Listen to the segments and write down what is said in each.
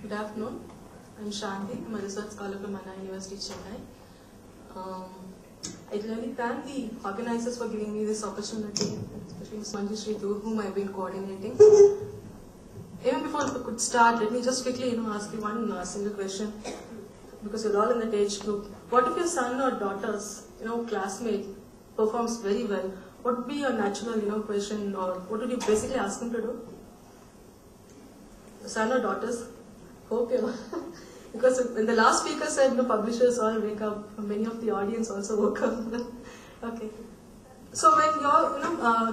Good afternoon. I'm Shanti. I'm a research scholar from Anna University, Chennai. I really thank the organizers for giving me this opportunity, especially Ms. Manjushri, to whom I've been coordinating. Even before we could start, let me just quickly ask you one single question, because you're all in that age group. What if your son or daughter's classmate performs very well? What would be your natural question, or what would you basically ask them to do? Son or daughters? Hope you because when the last speaker said publishers all wake up, many of the audience also woke up. Okay. So when your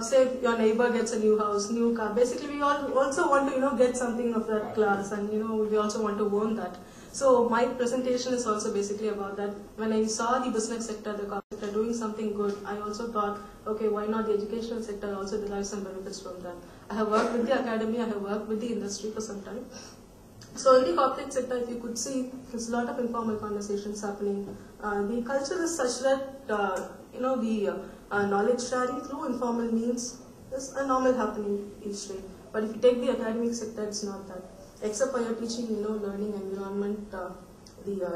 say your neighbor gets a new house, new car, basically we all also want to get something of that class, and we also want to own that. So my presentation is also basically about that. When I saw the business sector, the corporate sector doing something good, I also thought, okay, why not the educational sector also derive some benefits from that. I have worked with the academy, I have worked with the industry for some time. So in the corporate sector, if you could see, there's a lot of informal conversations happening. The culture is such that the knowledge sharing through informal means is a normal happening each day. But if you take the academic sector, it's not that. Except for your teaching, learning environment, the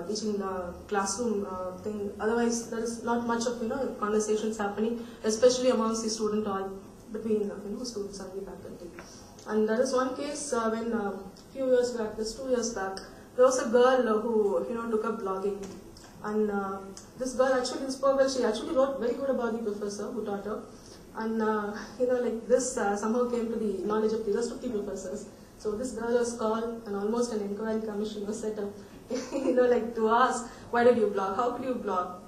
teaching the classroom thing. Otherwise, there is not much of conversations happening, especially amongst the student or between students and the faculty. And there is one case when few years back, just 2 years back, there was a girl who took up blogging, and this girl actually spoke well. She actually wrote very good about the professor who taught her, and like this somehow came to the knowledge of the rest of the professors. So this girl was called, and almost an inquiry commission was set up, like to ask, why did you blog? How could you blog?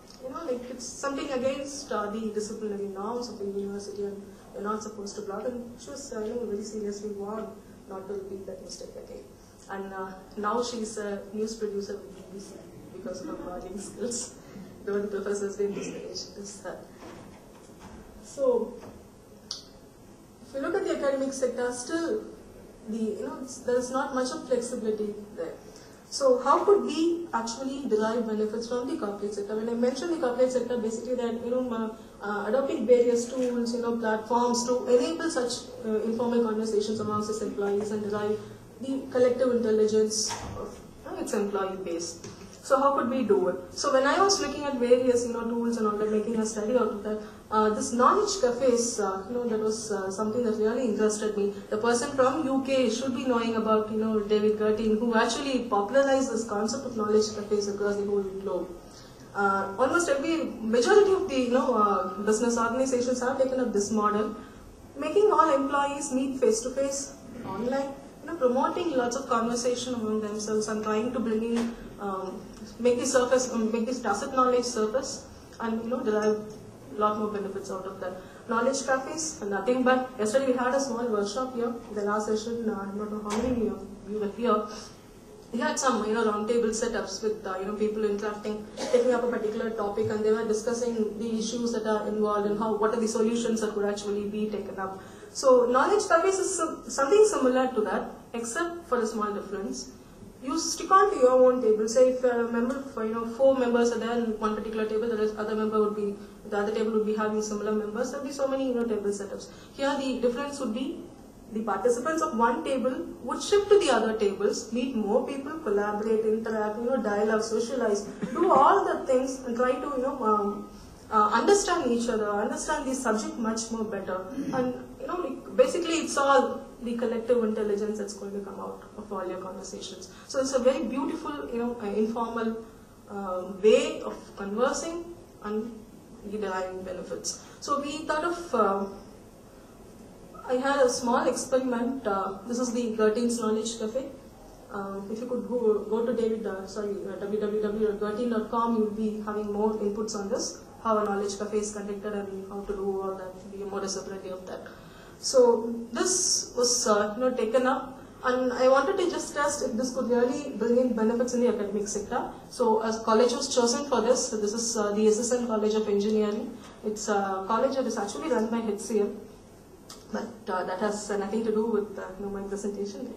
Like it's something against the disciplinary norms of the university, and you're not supposed to blog. And she was very seriously warned not to repeat that mistake again. And now she's a news producer with BBC because of her blogging skills. Though the professors didn't discourage that. So if you look at the academic sector, still there's not much of flexibility there. So how could we actually derive benefits from the corporate sector? When I mention the corporate sector, basically that adopting various tools, platforms to enable such informal conversations amongst its employees and derive the collective intelligence of its employee base. So how could we do it? So when I was looking at various tools and all that, making a study out of that, this knowledge cafes, that was something that really interested me. The person from UK should be knowing about David Gertin, who actually popularized this concept of knowledge cafes across the whole globe. Almost majority of the business organizations have taken up this model, making all employees meet face to face online, promoting lots of conversation among themselves and trying to bring in make this tacit knowledge surface, and derive a lot more benefits out of that. Knowledge cafes, nothing but, yesterday we had a small workshop here. The last session, I don't know how many of you were here. We had some round table setups with people interacting, taking up a particular topic, and they were discussing the issues that are involved and what are the solutions that could actually be taken up. So knowledge cafes is something similar to that, except for a small difference. You stick on to your own table. Say if a member, 4 members are there in one particular table, the other table would be having similar members. There would be so many table setups. Here the difference would be the participants of one table would shift to the other tables, meet more people, collaborate, interact, dialogue, socialize, do all the things and try to understand each other, understand the subject much more better. And basically it's all the collective intelligence that's going to come out of all your conversations. So it's a very beautiful, informal way of conversing and deriving benefits. So we thought of, I had a small experiment. This is the Gertin's Knowledge Cafe. If you could go to www.gertin.com, you will be having more inputs on this, how a knowledge cafe is conducted and how to do all that, the modus operandi of that. So this was taken up, and I wanted to just test if this could really bring in benefits in the academic sector. So a college was chosen for this. So this is the SSN College of Engineering. It's a college that is actually run by HCL, but that has nothing to do with my presentation.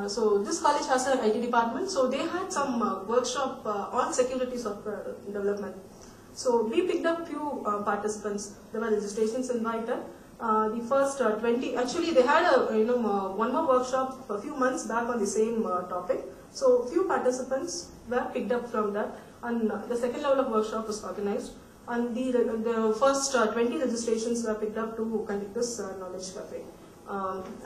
So this college has an IT department. So they had some workshop on security software development. So we picked up few participants. There were registrations invited. the first 20, actually they had a one more workshop a few months back on the same topic. So few participants were picked up from that, and the second level of workshop was organized. And the first 20 registrations were picked up to conduct this knowledge cafe.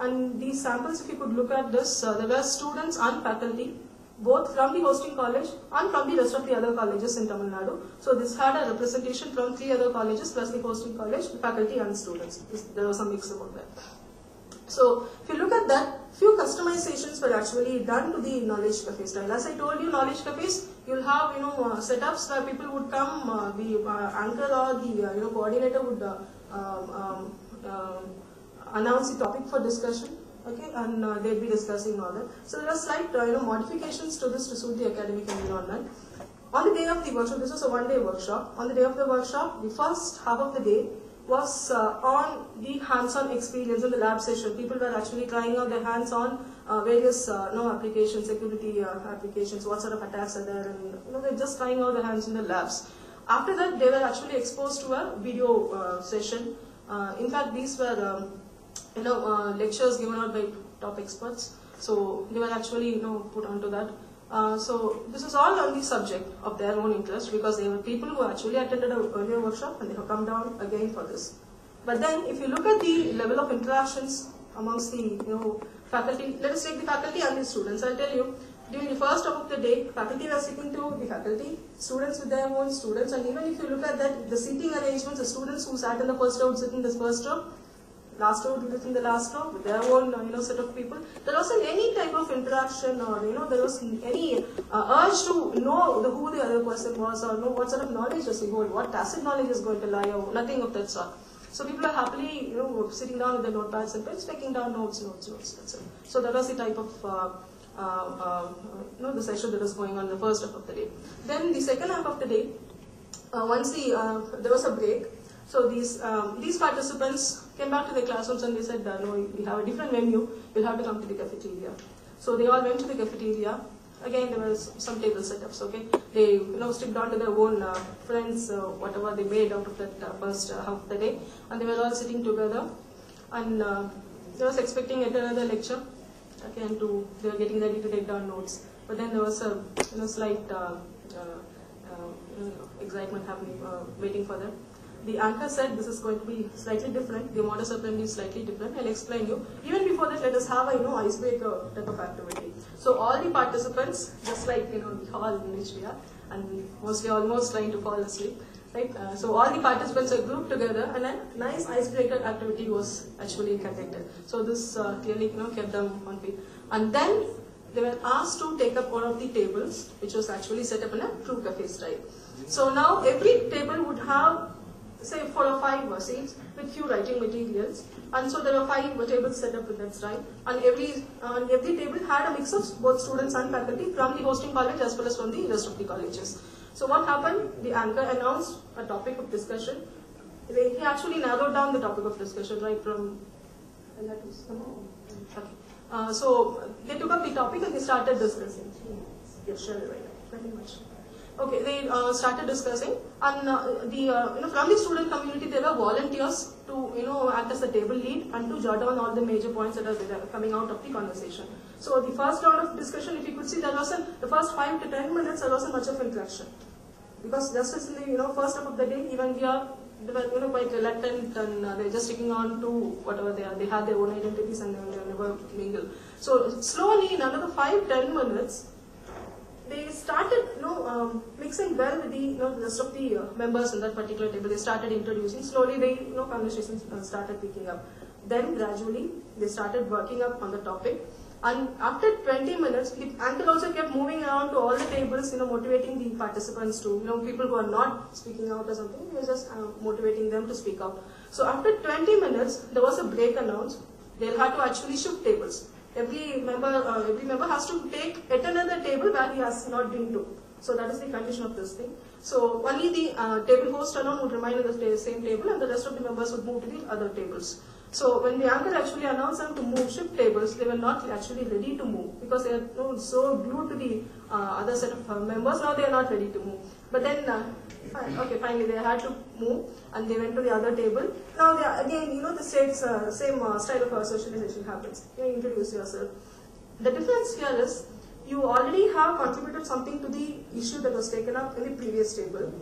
And these samples, if you could look at this, there were students and faculty, both from the hosting college and from the rest of the other colleges in Tamil Nadu. So this had a representation from 3 other colleges plus the hosting college, faculty and students. There was a mix about that. So if you look at that, few customizations were actually done to the knowledge cafe style. As I told you, knowledge cafes, you'll have setups where people would come, the anchor or the coordinator would announce the topic for discussion. Okay, and they'll be discussing all that. So there are slight modifications to this to suit the academic environment. On the day of the workshop, this was a one-day workshop. On the day of the workshop, the first half of the day was on the hands-on experience in the lab session. People were actually trying out their hands on various applications, security applications, what sort of attacks are there, and they're just trying out their hands in the labs. After that, they were actually exposed to a video session. In fact, these were lectures given out by top experts. So they were actually put onto that. So this is all on the subject of their own interest, because they were people who actually attended an earlier workshop and they have come down again for this. But then if you look at the level of interactions amongst the faculty, let us take the faculty and the students. I'll tell you, during the first half of the day, faculty were sitting to the faculty, students with their own students, and even if you look at that, the seating arrangements, the students who sat in the first row would sit in this first row, last row in the last row with their own set of people. There wasn't any type of interaction, or there was any urge to know who the other person was, or know what sort of knowledge does he hold, what tacit knowledge is going to lie, or nothing of that sort. So people are happily sitting down with their notepads and pens, taking down notes. That's it. So that was the type of the session that was going on the first half of the day. Then the second half of the day, once there was a break. So these participants came back to their classrooms and they said, no, we have a different venue, you'll have to come to the cafeteria. So they all went to the cafeteria. Again, there was some table setups, okay? They stripped onto their own friends, whatever they made out of that first half of the day. And they were all sitting together. And they was expecting yet another lecture. Okay, and they were getting ready to take down notes. But then there was a slight excitement happening, waiting for them. The anchor said this is going to be slightly different, the modus operandi is slightly different. I'll explain you. Even before that, let us have a icebreaker type of activity. So all the participants, just like the hall in which we are, and mostly almost trying to fall asleep, right? So all the participants are grouped together, and a nice icebreaker activity was actually conducted. So this clearly kept them on feet. And then they were asked to take up one of the tables, which was actually set up in a true cafe style. So now every table would have, say, 4 or 5 seats with few writing materials, and so there were 5 tables set up in that style, and every table had a mix of both students and faculty from the hosting college as well as from the rest of the colleges. So what happened? The anchor announced a topic of discussion. He actually narrowed down the topic of discussion right from. Okay. So they took up the topic and they started discussing. Yes, sure, right. Very much. Okay, they started discussing, and from the student community there were volunteers to act as the table lead and to jot down all the major points that are coming out of the conversation. So the first round of discussion, if you could see, there wasn't the first 5 to 10 minutes there wasn't much of interaction, because just as in the first half of the day, even they were quite reluctant, and they were just sticking on to whatever they are. They had their own identities and they were never mingle. So slowly, in another 5-10 minutes, they started mixing well with the rest of the members in that particular table. They started introducing. Slowly, conversations started picking up. Then gradually, they started working up on the topic. And after 20 minutes, the anchor also kept moving around to all the tables, motivating the participants to, people who are not speaking out or something, he was just motivating them to speak out. So after 20 minutes, there was a break announced. They'll have to actually shift tables. Every member has to take yet another table where he has not been to. So that is the condition of this thing. So only the table host alone would remain in the same table, and the rest of the members would move to the other tables. So when the anchor actually announced them to move shift tables, they were not actually ready to move because they are so glued to the other set of members. Now they are not ready to move. But then, finally they had to move and they went to the other table. Now they again, the same style of socialization happens. You introduce yourself. The difference here is you already have contributed something to the issue that was taken up in the previous table.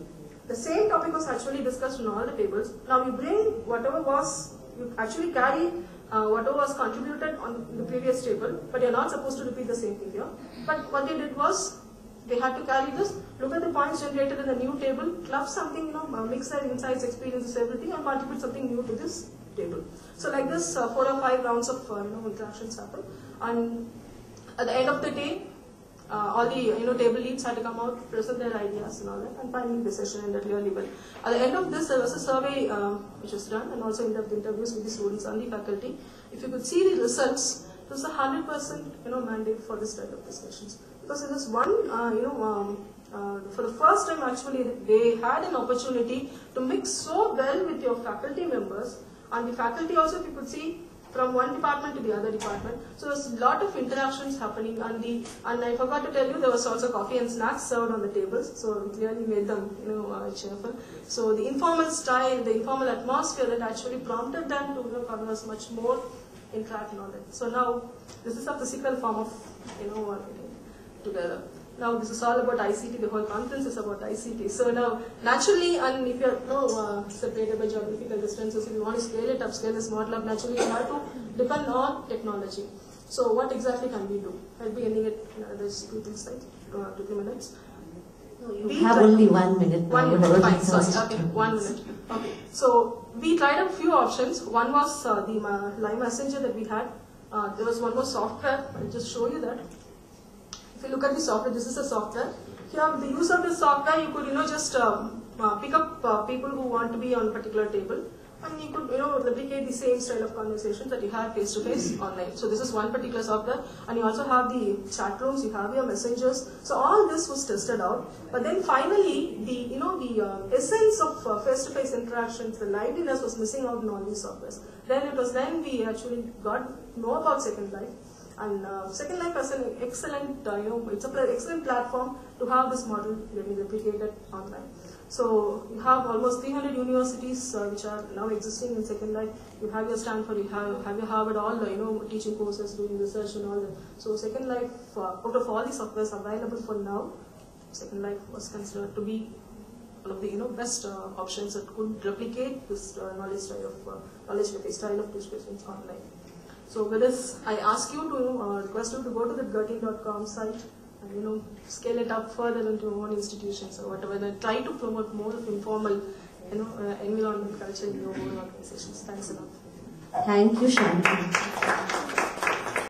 The same topic was actually discussed in all the tables. Now you bring whatever was. You actually carry whatever was contributed on the previous table, but you're not supposed to repeat the same thing here. But what they did was, they had to carry this, look at the points generated in the new table, club something, mix their insights, experiences, everything, and contribute something new to this table. So like this, 4 or 5 rounds of interactions happen, and at the end of the day, all the table leads had to come out, present their ideas and all that, and finally the session ended really well. At the end of this, there was a survey which was done, and also in-depth interviews with the students and the faculty. If you could see the results, it was a 100% mandate for this type of discussions. Because in this one, for the first time actually, they had an opportunity to mix so well with your faculty members, and the faculty also, if you could see, from one department to the other department. So there's a lot of interactions happening, and I forgot to tell you, there was also coffee and snacks served on the tables, so it clearly made them cheerful. So the informal style, the informal atmosphere that actually prompted them to converse much more, interact and all that. So now this is a physical form of working together. Now this is all about ICT, the whole conference is about ICT. So now naturally, and if you are separated by geographical distances, if you want to scale it up, scale this model up, naturally you have to depend on technology. So what exactly can we do? I'll be ending it in another 2-3 slides, 2-3 minutes. You have only 1 minute. 1 minute, fine, sorry, okay, 1 minute. Okay, so we tried a few options. One was the live messenger that we had. There was one more software, I'll just show you that. If you look at the software, this is a software. Here, the use of this software, you could just pick up people who want to be on a particular table, and you could replicate the same style of conversations that you have face to face online. So this is one particular software, and you also have the chat rooms, you have your messengers. So all this was tested out, but then finally the the essence of face to face interactions, the liveliness was missing out in all these softwares. Then we actually got to know about Second Life. And Second Life has an excellent, it's an excellent platform to have this model getting replicated online. So you have almost 300 universities which are now existing in Second Life. You have your Stanford, you have your Harvard, all the teaching courses, doing research and all that. So Second Life, out of all the softwares available for now, Second Life was considered to be one of the best options that could replicate this knowledge style of discussions online. So with this, I ask you to request you to go to the Gerting.com site and scale it up further into your own institutions or whatever. And try to promote more of informal environment culture in your own organizations. Thanks a lot. Thank you, Shanti.